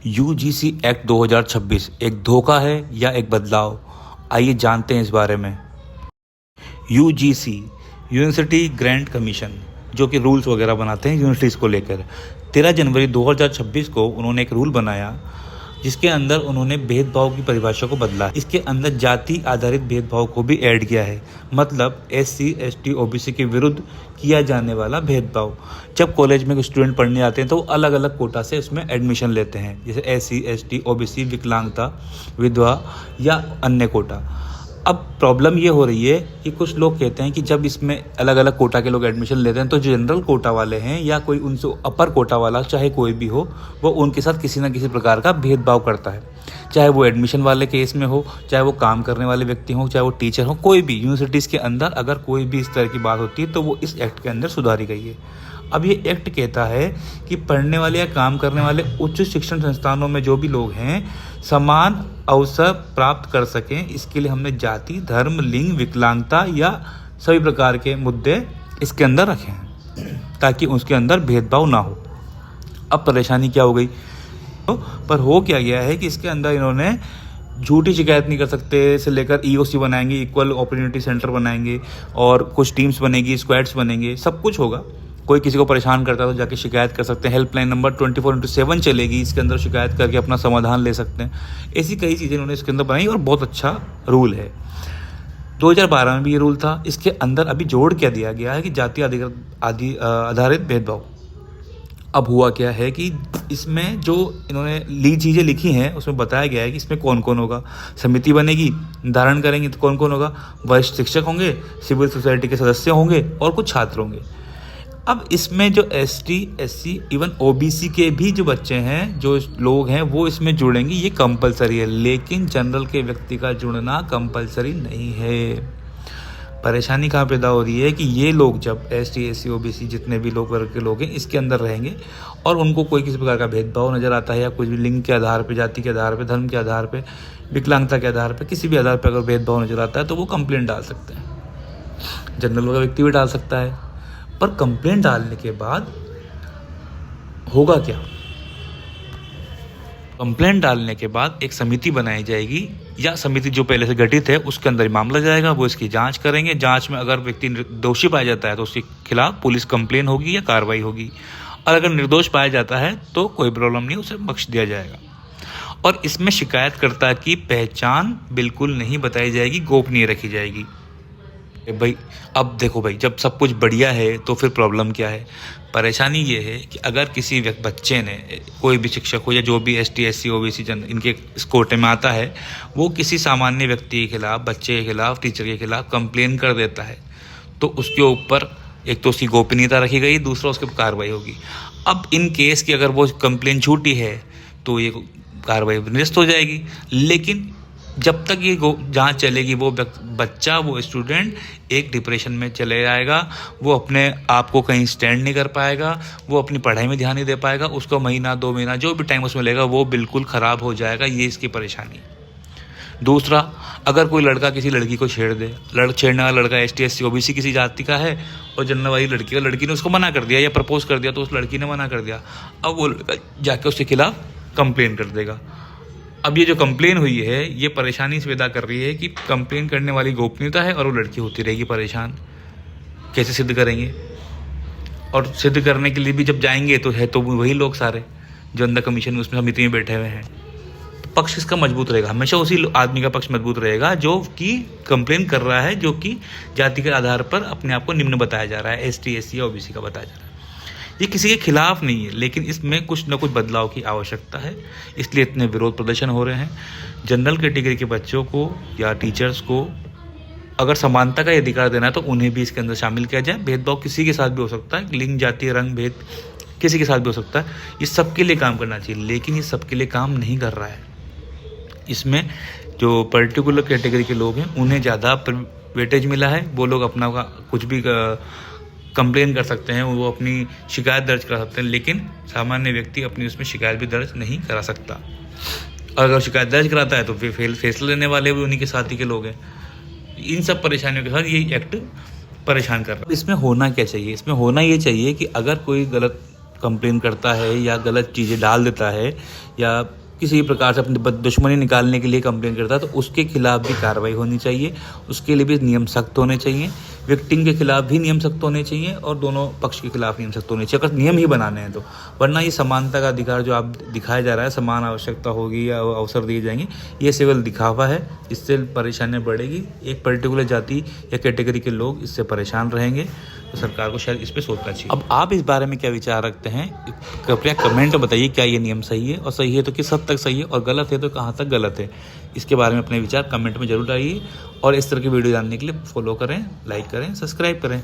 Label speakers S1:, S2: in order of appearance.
S1: UGC act 2026 एक धोखा है या एक बदलाव? आइए जानते हैं इस बारे में। यूजीसी यूनिवर्सिटी ग्रांट कमीशन जो कि रूल्स वगैरह बनाते हैं यूनिवर्सिटीज़ को लेकर, 13 जनवरी 2026 को उन्होंने एक रूल बनाया जिसके अंदर उन्होंने भेदभाव की परिभाषा को बदला। इसके अंदर जाति आधारित भेदभाव को भी ऐड किया है, मतलब एससी, एसटी, ओबीसी के विरुद्ध किया जाने वाला भेदभाव। जब कॉलेज में स्टूडेंट पढ़ने आते हैं तो वो अलग अलग कोटा से उसमें एडमिशन लेते हैं, जैसे एससी, एसटी, ओबीसी, विकलांगता, विधवा या अन्य कोटा। अब प्रॉब्लम ये हो रही है कि कुछ लोग कहते हैं कि जब इसमें अलग अलग कोटा के लोग एडमिशन लेते हैं तो जो जनरल कोटा वाले हैं या कोई उनसे अपर कोटा वाला, चाहे कोई भी हो, वो उनके साथ किसी ना किसी प्रकार का भेदभाव करता है। चाहे वो एडमिशन वाले केस में हो, चाहे वो काम करने वाले व्यक्ति हो, चाहे वो टीचर हो, कोई भी यूनिवर्सिटीज़ के अंदर अगर कोई भी इस तरह की बात होती है तो वो इस एक्ट के अंदर सुधारी गई है। अब ये एक्ट कहता है कि पढ़ने वाले या काम करने वाले उच्च शिक्षण संस्थानों में जो भी लोग हैं समान अवसर प्राप्त कर सकें, इसके लिए हमने जाति, धर्म, लिंग, विकलांगता या सभी प्रकार के मुद्दे इसके अंदर रखे हैं ताकि उसके अंदर भेदभाव ना हो। अब परेशानी क्या हो गई, पर हो क्या गया है कि इसके अंदर इन्होंने झूठी शिकायत नहीं कर सकते से लेकर ईओसी बनाएंगे, इक्वल अपॉर्चुनिटी सेंटर बनाएंगे और कुछ टीम्स बनेगी, स्क्वाड्स बनेंगे, सब कुछ होगा। कोई किसी को परेशान करता है तो जाके शिकायत कर सकते हैं। हेल्पलाइन नंबर 24/7 चलेगी, इसके अंदर शिकायत करके अपना समाधान ले सकते हैं। ऐसी कई चीज़ें उन्होंने इसके अंदर बनाई और बहुत अच्छा रूल है। 2012 में भी ये रूल था। इसके अंदर अभी जोड़ क्या दिया गया है कि जाति आधारित भेदभाव। अब हुआ क्या है कि इसमें जो इन्होंने चीज़ें लिखी हैं उसमें बताया गया है कि इसमें कौन कौन होगा। समिति बनेगी, निर्धारण करेंगे तो कौन कौन होगा, वरिष्ठ शिक्षक होंगे, सिविल सोसाइटी के सदस्य होंगे और कुछ छात्र होंगे। अब इसमें जो एसटी, एससी, इवन ओबीसी के भी जो बच्चे हैं, जो लोग हैं, वो इसमें जुड़ेंगे, ये कंपलसरी है। लेकिन जनरल के व्यक्ति का जुड़ना कंपलसरी नहीं है। परेशानी कहाँ पैदा हो रही है कि ये लोग जब एसटी, एससी, ओबीसी जितने भी लोग वर्ग के लोग हैं इसके अंदर रहेंगे और उनको कोई किसी प्रकार का भेदभाव नज़र आता है या कुछ भी लिंग के आधार पर, जाति के आधार पर, धर्म के आधार पर, विकलांगता के आधार पर, किसी भी आधार पर अगर भेदभाव नज़र आता है तो वो कंप्लेंट डाल सकते हैं। जनरल का व्यक्ति भी डाल सकता है। पर कंप्लेंट डालने के बाद होगा क्या? कंप्लेंट डालने के बाद एक समिति बनाई जाएगी या समिति जो पहले से गठित है उसके अंदर मामला जाएगा, वो इसकी जांच करेंगे। जांच में अगर व्यक्ति दोषी पाया जाता है तो उसके खिलाफ पुलिस कंप्लेन होगी या कार्रवाई होगी, और अगर निर्दोष पाया जाता है तो कोई प्रॉब्लम नहीं, उसे बख्श दिया जाएगा। और इसमें शिकायतकर्ता की पहचान बिल्कुल नहीं बताई जाएगी, गोपनीय रखी जाएगी। भाई अब देखो भाई, जब सब कुछ बढ़िया है तो फिर प्रॉब्लम क्या है? परेशानी ये है कि अगर किसी बच्चे ने, कोई भी शिक्षक हो या जो भी एसटी, एससी, ओबीसी इनके इस कोटे में आता है, वो किसी सामान्य व्यक्ति के खिलाफ, बच्चे के खिलाफ, टीचर के खिलाफ कंप्लेन कर देता है तो उसके ऊपर एक तो उसकी गोपनीयता रखी गई, दूसरा उसके ऊपर कार्रवाई होगी। अब इन केस की अगर वो कंप्लेन झूठी है तो ये कार्रवाई निरस्त हो जाएगी। लेकिन जब तक ये जांच चलेगी वो बच्चा, वो स्टूडेंट एक डिप्रेशन में चले जाएगा, वो अपने आप को कहीं स्टैंड नहीं कर पाएगा, वो अपनी पढ़ाई में ध्यान नहीं दे पाएगा, उसको महीना 2 महीना जो भी टाइम उसमें लेगा वो बिल्कुल ख़राब हो जाएगा। ये इसकी परेशानी है। दूसरा, अगर कोई लड़का किसी लड़की को छेड़ दे, छेड़ने वाला लड़का एसटी, एससी, ओबीसी किसी जाति का है और जनरल वाली लड़की ने उसको मना कर दिया या प्रपोज कर दिया तो उस लड़की ने मना कर दिया, अब वो जाके उसके खिलाफ कंप्लेन कर देगा। अब ये जो कंप्लेन हुई है ये परेशानी से पैदा कर रही है कि कंप्लेन करने वाली गोपनीयता है और वो लड़की होती रहेगी परेशान। कैसे सिद्ध करेंगे? और सिद्ध करने के लिए भी जब जाएंगे तो है तो वही लोग सारे जो अंदर कमीशन में उसमें समिति में बैठे हुए हैं। पक्ष किसका मजबूत रहेगा? हमेशा उसी आदमी का पक्ष मजबूत रहेगा जो कि कंप्लेन कर रहा है, जो कि जाति के आधार पर अपने आप को निम्न बताया जा रहा है, एसटी, एससी या ओबीसी का बताया जा रहा है। ये किसी के खिलाफ नहीं है, लेकिन इसमें कुछ न कुछ बदलाव की आवश्यकता है, इसलिए इतने विरोध प्रदर्शन हो रहे हैं। जनरल कैटेगरी के बच्चों को या टीचर्स को अगर समानता का अधिकार देना है तो उन्हें भी इसके अंदर शामिल किया जाए। भेदभाव किसी के साथ भी हो सकता है, लिंग, जाति, रंग भेद किसी के साथ भी हो सकता है। ये सबके लिए काम करना चाहिए, लेकिन ये सबके लिए काम नहीं कर रहा है। इसमें जो पर्टिकुलर कैटेगरी के लोग हैं उन्हें ज़्यादा वेटेज मिला है। वो लोग अपना कुछ भी कंप्लेन कर सकते हैं, वो अपनी शिकायत दर्ज करा सकते हैं, लेकिन सामान्य व्यक्ति अपनी उसमें शिकायत भी दर्ज नहीं करा सकता। और अगर शिकायत दर्ज कराता है तो फिर फैसला लेने वाले भी उन्हीं के साथी के लोग हैं। इन सब परेशानियों के साथ ये एक्ट परेशान कर रहा है। इसमें होना क्या चाहिए? इसमें होना ये चाहिए कि अगर कोई गलत कंप्लेन करता है या गलत चीज़ें डाल देता है या किसी भी प्रकार से अपनी दुश्मनी निकालने के लिए कंप्लेन करता है तो उसके खिलाफ भी कार्रवाई होनी चाहिए, उसके लिए भी नियम सख्त होने चाहिए। विक्टिम के खिलाफ भी नियम सख्त होने चाहिए और दोनों पक्ष के खिलाफ नियम सख्त होने चाहिए, अगर नियम ही बनाने हैं तो। वरना ये समानता का अधिकार जो आप दिखाया जा रहा है, समान आवश्यकता होगी या अवसर दिए जाएंगे, ये केवल दिखावा है, इससे परेशानियाँ बढ़ेगी। एक पर्टिकुलर जाति या कैटेगरी के लोग इससे परेशान रहेंगे, तो सरकार को शायद इस पर सोचना चाहिए। अब आप इस बारे में क्या विचार रखते हैं, कृपया कमेंट में बताइए। क्या ये नियम सही है, और सही है तो किस हद तक सही है, और गलत है तो कहाँ तक गलत है। इसके बारे में अपने विचार कमेंट में जरूर डालिए, और इस तरह की वीडियो जानने के लिए फॉलो करें, लाइक करें, सब्सक्राइब करें।